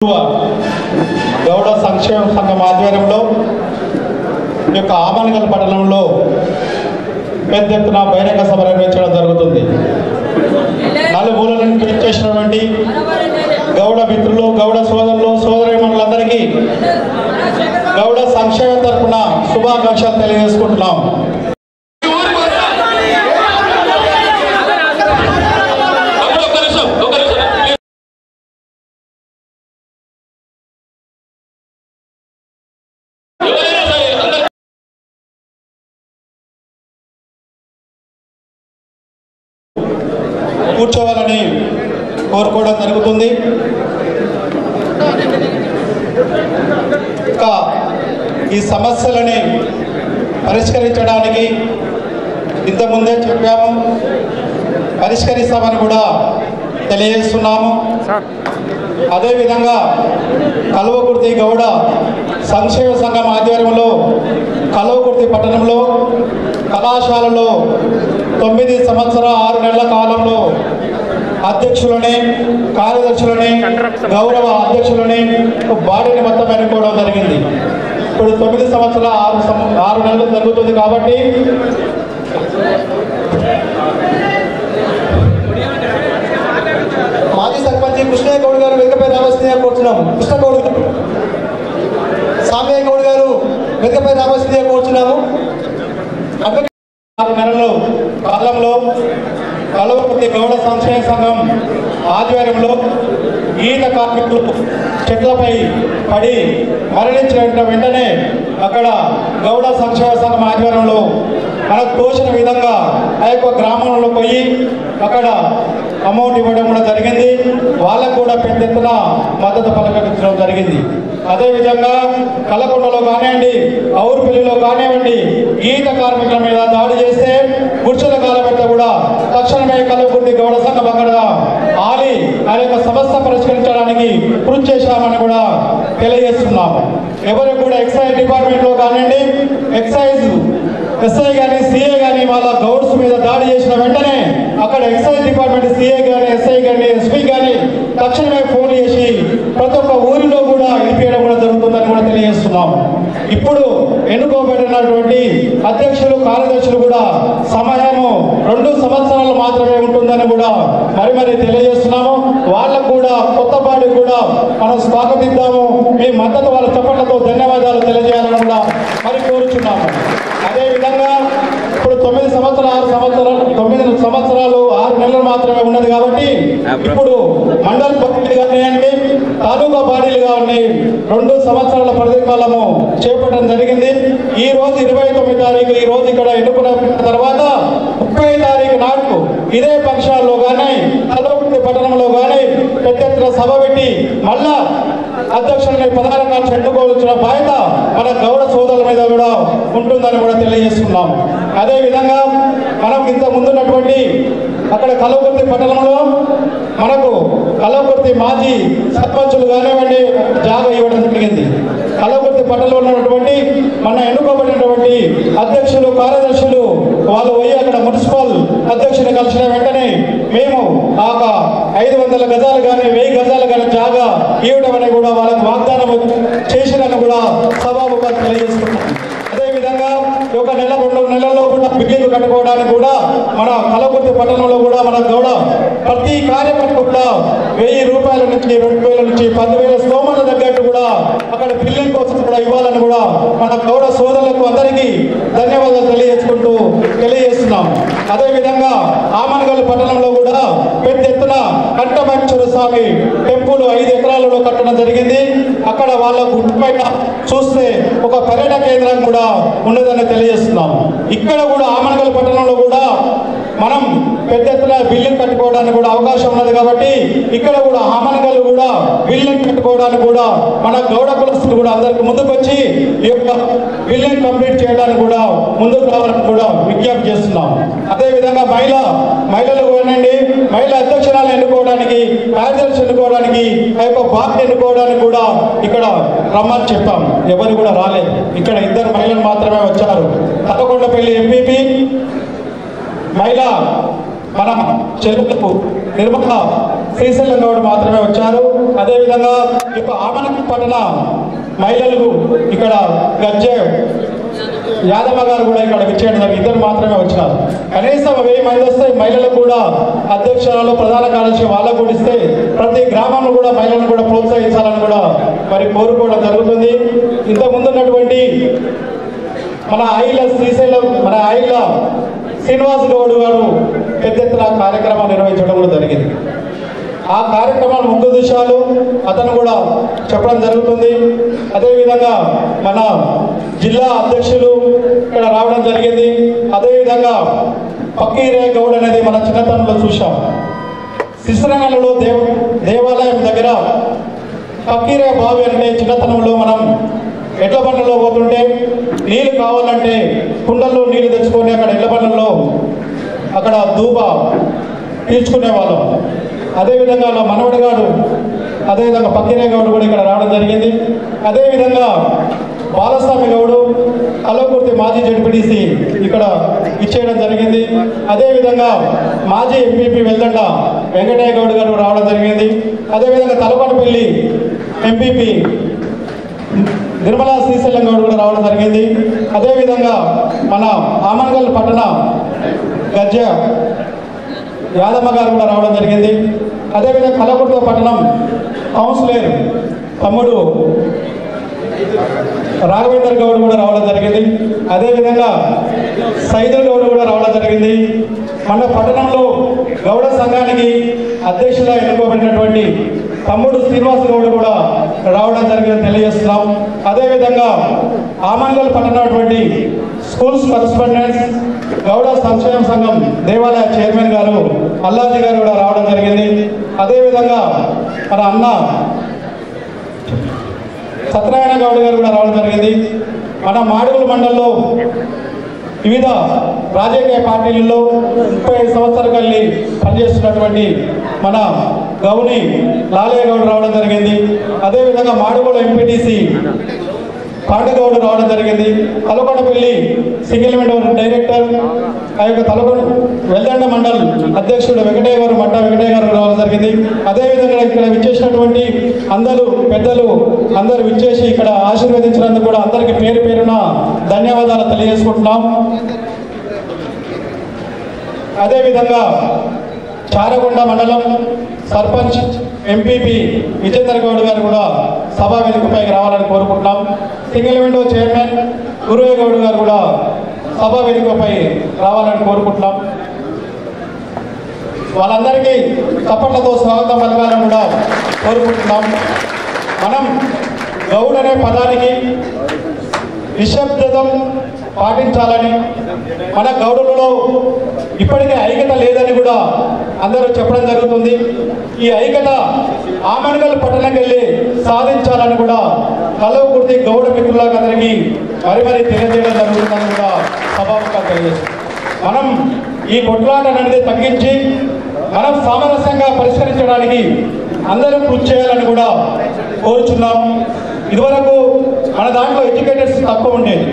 గౌడ సంక్షేమ సంఘం ఆధ్వర్యంలో ఈ యొక్క ఆమనగల్ పట్టణంలో పెద్ద ఎత్తున బహిరంగ సభ నిర్వహించడం జరుగుతుంది. నలుమూలల నుంచి చేసినటువంటి గౌడ మిత్రులు, గౌడ సోదరులు, సోదరీమణులందరికీ గౌడ సంక్షేమ తరఫున శుభాకాంక్షలు తెలియజేసుకుంటున్నాం. కూర్చోవాలని కోరుకోవడం జరుగుతుంది. ఇంకా ఈ సమస్యలని పరిష్కరించడానికి ఇంతకుముందే చెప్పాము, పరిష్కరిస్తామని కూడా తెలియజేస్తున్నాము. అదేవిధంగా కల్వకుర్తి గౌడ సంక్షేమ సంఘం ఆధ్వర్యంలో కల్వకుర్తి పట్టణంలో కళాశాలలో 9 సంవత్సరాల 6 నెలల కాలంలో అధ్యక్షులని, కార్యదర్శులని, గౌరవ అధ్యక్షులని బాడీని మొత్తం ఎన్నుకోవడం జరిగింది. ఇప్పుడు 9 సంవత్సరాల 6 నెలలు జరుగుతుంది కాబట్టి మాజీ సర్పంచ్ కృష్ణయ్య గౌడ్ గారు వెనుకపై రావాల్సిందిగా కోరుతున్నాము. కృష్ణ గౌడ్ గారు, సామయ్య గౌడ్ గారు వెనుకపై రావాల్సిందిగా కోరుతున్నాము. 6 నెలల కాలంలో కల్వకుర్తి గౌడ సంక్షేమ సంఘం ఆధ్వర్యంలో ఈత కార్మికులు చెట్లపై పడి మరణించిన వెంటనే అక్కడ గౌడ సంక్షేమ సంఘం ఆధ్వర్యంలో మనకు తోచిన విధంగా ఆ యొక్క గ్రామంలో పోయి అక్కడ అమౌంట్ ఇవ్వడం కూడా జరిగింది. వాళ్ళకు కూడా పెద్ద ఎత్తున మద్దతు పలకరించడం జరిగింది. అదేవిధంగా కలకొండలో కానివ్వండి, ఔరుపల్లిలో కానివ్వండి, ఈత కార్మికుల మీద దాడి చేస్తే గుర్చుల కాలబెట్ట కూడా తక్షణమే కల్వకుర్తి గౌడ సంఘం అక్కడ ఆలి ఆ యొక్క సమస్య పరిష్కరించడానికి కృషి చేశామని కూడా తెలియజేస్తున్నాము. ఎవరు కూడా ఎక్సైజ్ డిపార్ట్మెంట్లో కానివ్వండి, ఎక్సైజ్ ఎస్ఐ కానీ, సిఐ కానీ వాళ్ళ గౌడ్స్ మీద దాడి చేసిన వెంటనే అక్కడ ఎక్సైజ్ డిపార్ట్మెంట్ సిఐ కానీ, ఎస్ఐ కానీ, ఎస్పీ కానీ తక్షణమే ఫోన్ చేసి ప్రతి ఒక్క ఊరిలో కూడా ఇడిపేయడం కూడా జరుగుతుందని కూడా తెలియజేస్తున్నాము. ఇప్పుడు ఎన్నుకోబడినటువంటి అధ్యక్షులు, కార్యదర్శులు కూడా సమయము 2 సంవత్సరాలు మాత్రమే ఉంటుందని కూడా మరి తెలియజేస్తున్నాము. వాళ్ళకు కూడా కొత్త బాడీ కూడా మనం స్వాగతిద్దాము. మీ మద్దతు వాళ్ళ చప్పట్లతో ధన్యవాదాలు తెలియజేయాలని కూడా మరి కోరుచున్నాము. అదేవిధంగా ఇప్పుడు 9 సంవత్సరాలు 6 నెలలు మాత్రమే ఉన్నది కాబట్టి ఇప్పుడు మండల బాడీలు కానివ్వండి, తాలూకా బాడీలు కావండి 2 సంవత్సరాల పరిధి కాలము చేపట్టడం జరిగింది. ఈ రోజు 29 తారీఖు ఈ రోజు ఇక్కడ ఎన్నుకున్న తర్వాత 30 తారీఖు నాడు ఇదే పక్షాల్లో కానీ కల్వకుర్తి పట్టణంలో కానీ పెద్ద ఎత్తున సభ పెట్టి మళ్ళా అధ్యక్షుడిని ప్రధానంగా ఎన్నుకోవాల్సిన బాధ్యత మన గౌడ సోదరుల మీద కూడా ఉంటుందని కూడా తెలియజేస్తున్నాం. అదేవిధంగా మనం ఇంత ముందున్నటువంటి అక్కడ కల్వకుర్తి పట్టణంలో మనకు కల్వకుర్తి మాజీ సర్పంచులు కానివ్వండి జాగా ఇవ్వడం జరిగింది. కల్వకుర్తి పట్టణంలో ఉన్నటువంటి మన ఎన్నుకోబడినటువంటి అధ్యక్షులు, కార్యదర్శులు వాళ్ళు పోయి అక్కడ మున్సిపల్ అధ్యక్షుని కలిసిన వెంటనే మేము ఆ 500 గజాలు కానీ 1000 గజాలు కానీ జాగా ఇవ్వడం అని కూడా వాళ్ళకు వాగ్దానం చేసినని కూడా సభాముఖంగా తెలియజేస్తున్నాం. అదేవిధంగా ఒక నెల 2 నెలల్లో కూడా బిల్డింగ్ కట్టుకోవడానికి కూడా మన కల్వకుర్తి పట్టణంలో కూడా మన గౌడ ప్రతి కార్యక్రమం కూడా 1000 రూపాయల నుంచి 2000 నుంచి 10,000 స్తోమత తగ్గట్టు కూడా అక్కడ బిల్డింగ్ కోసం కూడా ఇవ్వాలని కూడా మన గౌడ సోదరులకు అందరికీ ధన్యవాదాలు తెలియజేస్తున్నాం. అదేవిధంగా ఆమనగల్ పట్టణంలో కూడా పెద్ద ఎత్తున కంఠమేశ్వర స్వామి టెంపుల్ 5 ఎకరాలలో కట్టడం జరిగింది. అక్కడ వాళ్ళ గుట్టు పైన చూస్తే ఒక పర్యటన కేంద్రం కూడా ఉన్నదని తెలియజేస్తున్నాం. ఇక్కడ కూడా ఆమనగల్ పట్టణంలో కూడా మనం పెద్ద ఎత్తున బిల్డింగ్ కట్టుకోవడానికి కూడా అవకాశం ఉన్నది కాబట్టి ఇక్కడ కూడా ఆమనగల్ కూడా బిల్డింగ్ కట్టుకోవడానికి కూడా మన గౌడ కులస్తులు కూడా అందరికి ముందుకు వచ్చి ఈ యొక్క బిల్డింగ్ కంప్లీట్ చేయడానికి కూడా ముందుకు రావాలని కూడా విజ్ఞప్తి చేస్తున్నాం. అదేవిధంగా మహిళలు కానివ్వండి, మహిళా అధ్యక్షురాలు ఎన్నుకోవడానికి, కార్యదర్శి ఎన్నుకోవడానికి, ఆ యొక్క బాధ్యత ఎన్నుకోవడానికి కూడా ఇక్కడ రమ్మని చెప్పాం. ఎవరు కూడా రాలేదు. ఇక్కడ 2 మహిళలు మాత్రమే వచ్చారు. తలకొండపల్లి ఎంపీపీ మహిళా మన చెరువులకు నిర్మల శ్రీశైలం గౌడ్ మాత్రమే వచ్చారు. అదేవిధంగా ఇప్పుడు ఆమనకి పట్టణ మహిళలకు ఇక్కడ గజ్జె యాదమ్మ గారు కూడా ఇక్కడ విచ్చేయడం ఇద్దరు మాత్రమే వచ్చినారు. కనీసం 1000 మంది వస్తే మహిళలకు కూడా అధ్యక్షురాలు ప్రధాన కార్యదర్శి వాళ్ళకు కూడా ఇస్తే ప్రతి గ్రామంలో కూడా మహిళలను కూడా ప్రోత్సహించాలని కూడా మరి కోరుకోవడం జరుగుతుంది. ఇంతకుముందు ఉన్నటువంటి మన ఆయిల శ్రీశైలం మన ఆయిల శ్రీనివాస్ గౌడ్ గారు పెద్ద ఎత్తున కార్యక్రమాలు నిర్వహించడం కూడా జరిగింది. ఆ కార్యక్రమాల ముఖ్య ఉద్దేశాలు అతను కూడా చెప్పడం జరుగుతుంది. అదేవిధంగా మన జిల్లా అధ్యక్షులు ఇక్కడ రావడం జరిగింది. అదేవిధంగా పక్కీరే గౌడ్ అనేది మన చిన్నతనంలో చూసాం. శిశురంగంలో దేవాలయం దగ్గర పక్కీరే బావి అంటే చిన్నతనంలో మనం ఎడ్ల బండ్లలో పోతుంటే నీళ్ళు కావాలంటే కుండల్లో నీళ్లు తెచ్చుకొని అక్కడ ఎడ్ల బండ్లలో అక్కడ దూప తీర్చుకునే వాళ్ళం. అదేవిధంగా నా మనవడి గారు అదేవిధంగా పక్కీరే గౌడ్ కూడా ఇక్కడ రావడం జరిగింది. అదేవిధంగా బాలస్వామి గౌడు కల్లకుర్తి మాజీ జడ్పీటీసీ ఇక్కడ ఇచ్చేయడం జరిగింది. అదేవిధంగా మాజీ ఎంపీపీ వెల్దండ వెంకటయ్య గౌడ్ గారు రావడం జరిగింది. అదేవిధంగా తలపనపల్లి ఎంపీపీ నిర్మలా శ్రీశైలం గౌడ్ కూడా రావడం జరిగింది. అదేవిధంగా మన ఆమన్గల్ పట్టణ గజ్జె యాదమ్మ గారు కూడా రావడం జరిగింది. అదేవిధంగా కల్లకుర్తి పట్టణం కౌన్సిలర్ తమ్ముడు రాఘవేందర్ గౌడ్ కూడా రావడం జరిగింది. అదేవిధంగా సైదుల్ గౌడ్ కూడా రావడం జరిగింది. మన పట్టణంలో గౌడ సంఘానికి అధ్యక్షులుగా ఎన్నుకోబడినటువంటి తమ్ముడు శ్రీనివాస్ గౌడ్ కూడా రావడం జరిగిందని తెలియజేస్తున్నాం. అదేవిధంగా ఆమన్గల్ పట్టణటువంటి స్కూల్స్ కరస్పాండెంట్స్ గౌడ సంక్షేమ సంఘం దేవాలయ చైర్మన్ గారు అల్లాజీ గారు కూడా రావడం జరిగింది. అదేవిధంగా మన అన్న సత్యనారాయణ గౌడ్ గారు కూడా రావడం జరిగింది. మన మాడుగుల మండలంలో వివిధ రాజకీయ పార్టీలలో 35 సంవత్సరాల కలిగి పనిచేస్తున్నటువంటి మన గౌని లాలయ్య గౌడ్ రావడం జరిగింది. అదేవిధంగా మాడుగుల ఎంపీటీసీ పాండగౌడ్ రావడం జరిగింది. తలకొండపల్లి సింగిల్ విండో డైరెక్టర్ ఆ యొక్క తలకొండ వెల్దండ మండల్ అధ్యక్షుడు వెంకటయ్య గారు మట్ట వెంకటయ్య గారు రావడం జరిగింది. అదేవిధంగా ఇక్కడ విచ్చేసినటువంటి అందరూ పెద్దలు అందరూ విచ్చేసి ఇక్కడ ఆశీర్వదించినందుకు కూడా అందరికీ పేరు పేరున ధన్యవాదాలు తెలియజేసుకుంటున్నాం. అదేవిధంగా చారగొండ మండలం సర్పంచ్ ఎంపీపీ విజేందర్ గౌడ్ గారు కూడా సభా వేదికపైకి రావాలని కోరుకుంటున్నాం. సింగిల్ విండో చైర్మన్ గురువే గౌడ్ గారు కూడా సభా వేదికపై రావాలని కోరుకుంటున్నాం. వాళ్ళందరికీ చప్పట్లతో స్వాగతం పలకాలని కూడా కోరుకుంటున్నాం. మనం గౌడ్ అనే పదానికి నిశ్శబ్దం పాటించాలని మన గౌడులలో ఇప్పటికే ఐక్యత లేదని కూడా అందరూ చెప్పడం జరుగుతుంది. ఈ ఐక్యత ఆమన్గల్ పట్టణంకి వెళ్ళి సాధించాలని కూడా కల్లకుర్తి గౌడ మిత్రులకు అందరికీ మరి తెలియజేయడం జరుగుతుందని కూడా సభాముఖంగా తెలియజేస్తాం. మనం ఈ కొట్లాట అనేది తగ్గించి మనం సామరస్యంగా పరిష్కరించడానికి అందరూ కృషి చేయాలని కూడా కోరుచున్నాం. ఇదివరకు మన దాంట్లో ఎడ్యుకేటర్స్ తక్కువ ఉండేది.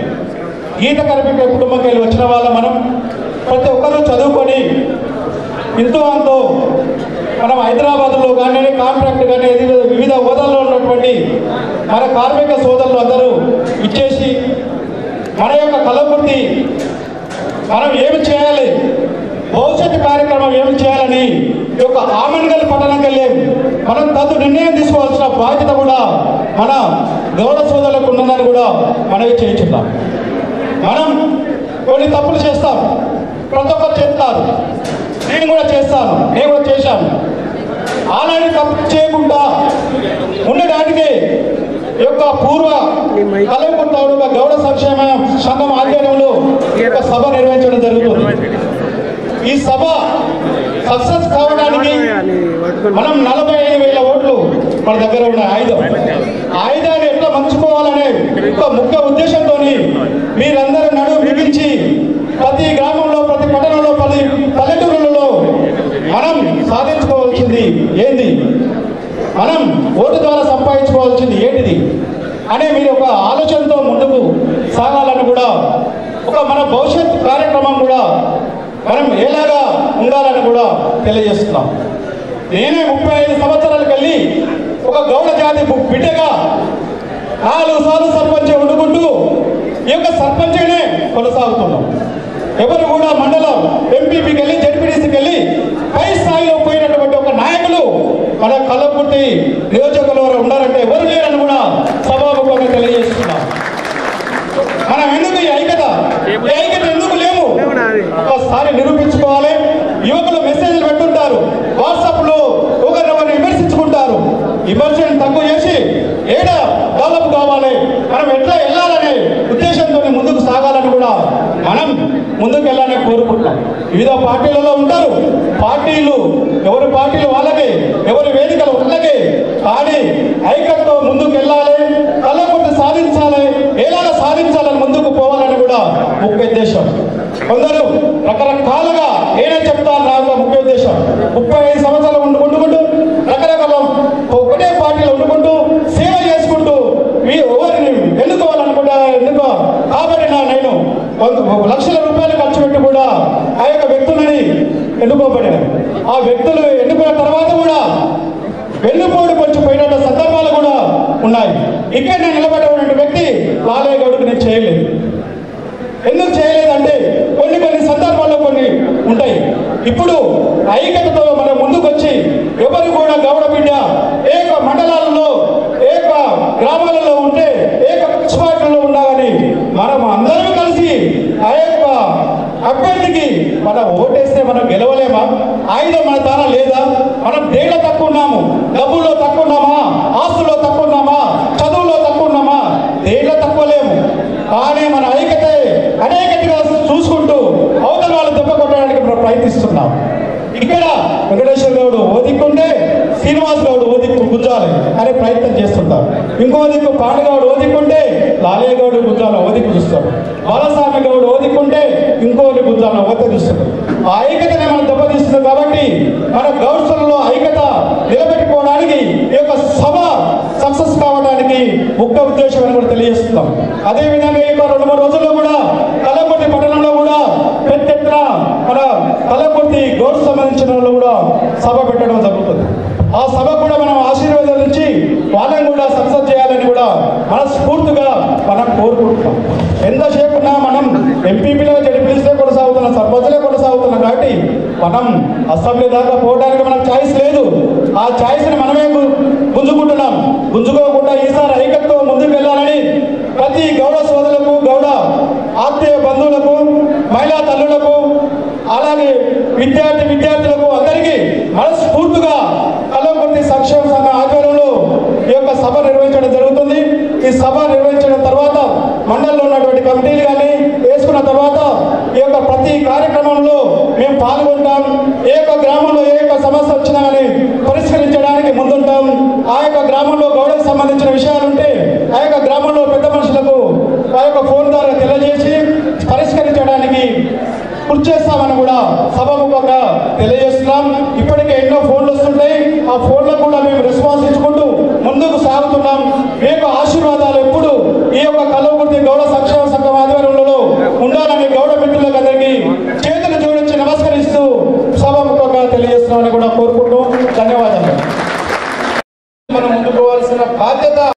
గీత కార్మిక కుటుంబంకి వెళ్ళి వచ్చిన వాళ్ళ మనం ప్రతి ఒక్కరూ చదువుకొని ఇంతో అంతో మనం హైదరాబాద్లో కానీ కాంట్రాక్ట్ కానీ వివిధ హోదాల్లో ఉన్నటువంటి మన కార్మిక సోదరులు అందరూ ఇచ్చేసి మన యొక్క కల్లకుర్తి మనం ఏమి చేయాలి, భవిష్యత్తు కార్యక్రమం ఏమి చేయాలని ఈ యొక్క ఆమన్గల్ పట్టణంకి వెళ్ళి మనం తదు నిర్ణయం తీసుకోవాల్సిన బాధ్యత కూడా మన గౌడ సోదరులకు ఉన్నదని కూడా మనవి చేయించున్నాం. మనం కొన్ని తప్పులు చేస్తాం, ప్రతి ఒక్కరు చేస్తారు, నేను కూడా చేస్తాను, నేను కూడా చేశాను. అలాంటి తప్పు చేయకుండా ఉండడానికి ఈ యొక్క పూర్వ కల్లకుర్తి గౌడ సంక్షేమ సంఘం ఆధ్వర్యంలో ఒక సభ నిర్వహించడం జరుగుతుంది. ఈ సభ సక్సెస్ కావడానికి మనం 45,000 ఓట్లు మన దగ్గర ఉన్న ఆయుధాన్ని ఎట్లా మంచుకోవాలనే ఒక ముఖ్య ఉద్దేశంతో మీరందరూ నడుము బిగించి ప్రతి గ్రామంలో ప్రతి పట్టణంలో ప్రతి పల్లెటూరులలో మనం సాధించుకోవాల్సింది ఏంది, మనం ఓటు ద్వారా సంపాదించుకోవాల్సింది ఏంటిది అనే మీరు ఒక ఆలోచనతో ముందుకు సాగాలని కూడా ఒక మన భవిష్యత్ కార్యక్రమం కూడా మనం ఎలాగా ఉండాలని కూడా కూడా తెలియజేస్తున్నాం. నేనే 35 సంవత్సరాలకు వెళ్ళి ఒక గౌడ జాతి బిడ్డగా 4 సార్లు సర్పంచ్ వండుకుంటూ ఈ యొక్క సర్పంచ్గానే కొనసాగుతున్నాం. ఎవరు కూడా మండలం ఎంపీపీకి వెళ్ళి జడ్పీటీసీకి వెళ్ళి పై స్థాయిలో పోయినటువంటి ఒక నాయకులు మన కల్లకుర్తి నియోజకవర్గంలో ఉన్నారంటే ఎవరు లేరని కూడా సభాముఖంగా తెలియజేస్తున్నాం. మనం ఎందుకు ఈ ఐక్యత ఎందుకు లేము ఒకసారి నిరూపించుకోవాలి. యువకులు మెసేజ్లు పెట్టుంటారు, వాట్సాప్లో ఒకరినొకరిని విమర్శించుకుంటారు. విమర్శను తక్కువ చేసి ఏడా డెవలప్ కావాలి, మనం ఎట్లా వెళ్ళాలనే ఉద్దేశంతో ముందుకు సాగాలని కూడా మనం ముందుకు వెళ్ళాలని కోరుకుంటున్నాం. వివిధ పార్టీలలో ఉంటారు, పార్టీలు ఎవరి పార్టీలు వాళ్ళకి, ఎవరి వేదికలు వాళ్ళకి. కానీ ఐక్యతతో ముందుకు వెళ్ళాలి, కల్లకుర్తి సాధించాలి, ఎలాగ సాధించాలని ముందుకు పోవాలని కూడా ముఖ్య ఉద్దేశం. కొందరు రకరకాలుగా నేనే చెప్తాను, నాకు ముఖ్య ఉద్దేశం 35 సంవత్సరాలు ఉండుకుంటూ రకరకాల ఒకటే పార్టీలో ఉండుకుంటూ సేవ చేసుకుంటూ ఎవరిని ఎన్నుకోవాలనుకుంటా ఎన్నుకో కాబట్టి నేను 1 లక్షల రూపాయలు ఖర్చు పెట్టి కూడా ఆ యొక్క వ్యక్తులని ఎన్నుకోబడిన ఆ వ్యక్తులు ఎన్నుకున్న తర్వాత కూడా వెన్నుపోటు కొంచెం పోయిన సందర్భాలు కూడా ఉన్నాయి. ఇక్కడ నేను నిలబడినటువంటి వ్యక్తి లాలేగౌడ్కి నేను చేయలేదు. ఎందుకు చేయలేదంటే కొన్ని సందర్భాల్లో కొన్ని ఉంటాయి. ఇప్పుడు ఐక్యతతో మనం ముందుకు వచ్చి ఎవరు కూడా గౌడ బిడ్డ ఏక మండలాలలో ఏక గ్రామాలలో ఉంటే ఏక మున్సిపాలిటీలో ఉండాలని మనం అందరం కలిసి ఆ యొక్క అభ్యర్థికి మనం ఓటేస్తే మనం గెలవలేమా? ఆయుధం మన తాన లేదా? మనం దేంట్లో తక్కువ ఉన్నాము? డబ్బుల్లో తక్కువ ఉన్నామా? ఆస్తుల్లో తక్కువ ఉన్నామా? చదువులో తక్కువ ఉన్నామా? దేంట్లో తక్కువ లేము. కానీ మన అనేకతగా చూసుకుంటూ అవతల వాళ్ళు దెబ్బ కొట్టడానికి మనం ప్రయత్నిస్తున్నాం. ఇక్కడ వెంకటేశ్వర గౌడ్ ఓదిక్కుంటే శ్రీనివాస్ గౌడ్ ఓదిక్కు గుంజాలి అనే ప్రయత్నం చేస్తుంటారు. ఇంకో దిక్కు పాండగౌడ్ ఓదిక్కుంటే లాలేగౌడ్ గుంజాల ఓదిక్కు చూస్తారు. బాలస్వామి గౌడ్ ఓదిక్కుంటే ఇంకోటి గుంజాల ఓతే చూస్తారు. ఆ ఐక్యతనే మనం దెబ్బతీస్తుంది. కాబట్టి మన గౌడ్స్లలో ఐక్యత నిలబెట్టుకోవడానికి ఈ యొక్క సభ సక్సెస్ కావడానికి ముఖ్య ఉద్దేశం అని కూడా తెలియజేస్తున్నాం. అదేవిధంగా ఈ 2-3 రోజుల్లో కూడా కల్లకుర్తి పట్టణంలో కూడా పెద్ద ఎత్తున మన కల్లకుర్తి గౌడ్స్ సంబంధించిన వాళ్ళు కూడా సభ పెట్టడం జరుగుతుంది. ఆ సభ కూడా మనం ఆశీర్వాదం నుంచి వాళ్ళని కూడా సక్సెస్ చేయాలని కూడా మనస్ఫూర్తిగా మనం కోరుకుంటున్నాం. ఎంతసేపు ఉన్నా మనం ఎంపీపీలో జడ్పీటీసీలో కొనసాగుతున్నాం, సర్పంచ్లే కొనసాగుతున్నాం. కాబట్టి మనం అసెంబ్లీ దాకా పోవడానికి మనకు ఛాయిస్ లేదు. ఆ ఛాయిస్ని మనమే గుంజుకుంటున్నాం. గుంజుకోకుండా ఈసారి ఐక్యతతో ముందుకు వెళ్ళాలని ప్రతి గౌడ సోదరులకు, గౌడ ఆత్మీయ బంధువులకు, మహిళా తల్లులకు, అలాగే విద్యార్థులకు అందరికీ మనస్ఫూర్తిగా కల్లకుర్తి సంక్షేమ సంఘ ఆధ్వర్యంలో ఈ యొక్క సభ నిర్వహించడం జరుగుతుంది. ఈ సభ నిర్వహించిన తర్వాత మండలంలో ఉన్నటువంటి కమిటీలు కానీ వేసుకున్న తర్వాత ఈ యొక్క ప్రతి కార్యక్రమంలో మేము పాల్గొంటాం. ఏ యొక్క గ్రామంలో ఏ యొక్క సమస్య వచ్చినా కానీ పరిష్కరించడానికి ముందుంటాం. ఆ యొక్క గ్రామంలో గౌడకు సంబంధించిన విషయాలు ఉంటే ఆ యొక్క గ్రామంలో పెద్ద మనుషులకు ఆ యొక్క ఫోన్ ద్వారా తెలియజేసి పరిష్కరించడానికి కృషి చేస్తామని కూడా సభాముఖంగా తెలియజేస్తున్నాం. ఇప్పటికే ఎన్నో ఫోన్లు వస్తుంటాయి. ఆ ఫోన్లకు కూడా మేము రెస్పాన్స్ ఇచ్చుకుంటూ ముందుకు సాగుతున్నాం. మీకు ఆశీర్వాదాలు ఎప్పుడు ఈ యొక్క కల్లకుర్తి గౌడ